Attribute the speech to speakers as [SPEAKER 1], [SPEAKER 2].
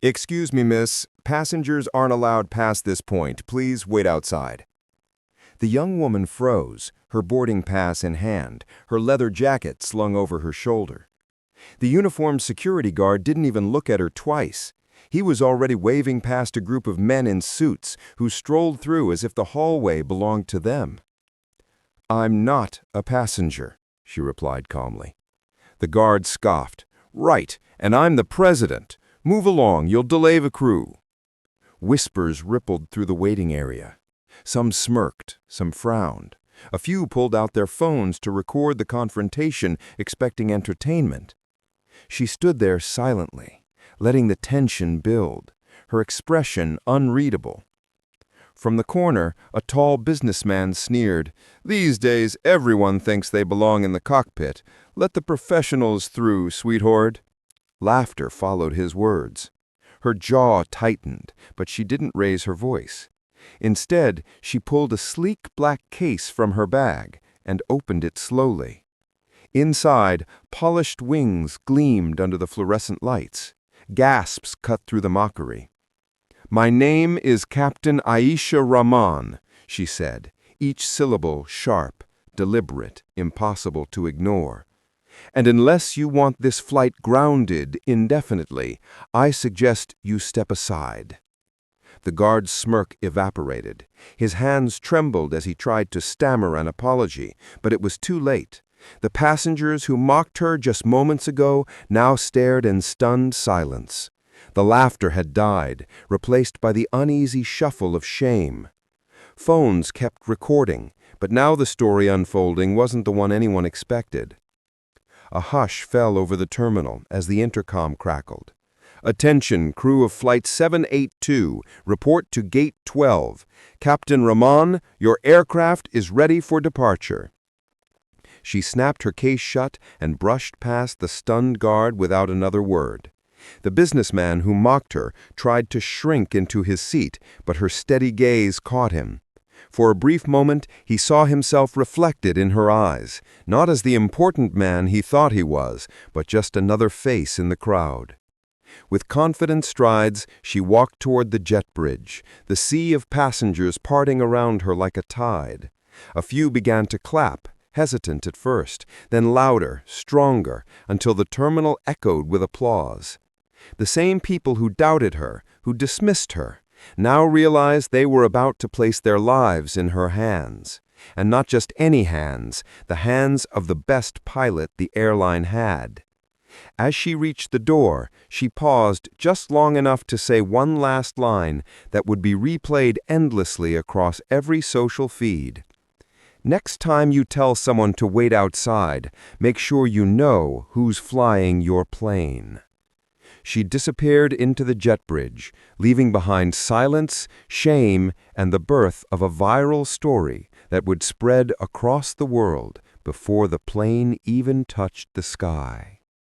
[SPEAKER 1] "Excuse me, miss. Passengers aren't allowed past this point. Please wait outside." The young woman froze, her boarding pass in hand, her leather jacket slung over her shoulder. The uniformed security guard didn't even look at her twice. He was already waving past a group of men in suits who strolled through as if the hallway belonged to them. "I'm not a passenger," she replied calmly. The guard scoffed. "Right, and I'm the president. Move along, you'll delay the crew." Whispers rippled through the waiting area. Some smirked, some frowned. A few pulled out their phones to record the confrontation, expecting entertainment. She stood there silently, letting the tension build, her expression unreadable. From the corner, a tall businessman sneered, "These days, everyone thinks they belong in the cockpit. Let the professionals through, sweetheart." Laughter followed his words. Her jaw tightened, but she didn't raise her voice. Instead, she pulled a sleek black case from her bag and opened it slowly. Inside, polished wings gleamed under the fluorescent lights. Gasps cut through the mockery. "My name is Captain Aisha Rahman," she said, each syllable sharp, deliberate, impossible to ignore. "And unless you want this flight grounded indefinitely, I suggest you step aside." The guard's smirk evaporated. His hands trembled as he tried to stammer an apology, but it was too late. The passengers who mocked her just moments ago now stared in stunned silence. The laughter had died, replaced by the uneasy shuffle of shame. Phones kept recording, but now the story unfolding wasn't the one anyone expected. A hush fell over the terminal as the intercom crackled. "Attention, crew of Flight 782, report to Gate 12. Captain Rahman, your aircraft is ready for departure." She snapped her case shut and brushed past the stunned guard without another word. The businessman who mocked her tried to shrink into his seat, but her steady gaze caught him. For a brief moment, he saw himself reflected in her eyes, not as the important man he thought he was, but just another face in the crowd. With confident strides, she walked toward the jet bridge, the sea of passengers parting around her like a tide. A few began to clap, hesitant at first, then louder, stronger, until the terminal echoed with applause. The same people who doubted her, who dismissed her, now realized they were about to place their lives in her hands. And not just any hands, the hands of the best pilot the airline had. As she reached the door, she paused just long enough to say one last line that would be replayed endlessly across every social feed. "Next time you tell someone to wait outside, make sure you know who's flying your plane." She disappeared into the jet bridge, leaving behind silence, shame, and the birth of a viral story that would spread across the world before the plane even touched the sky.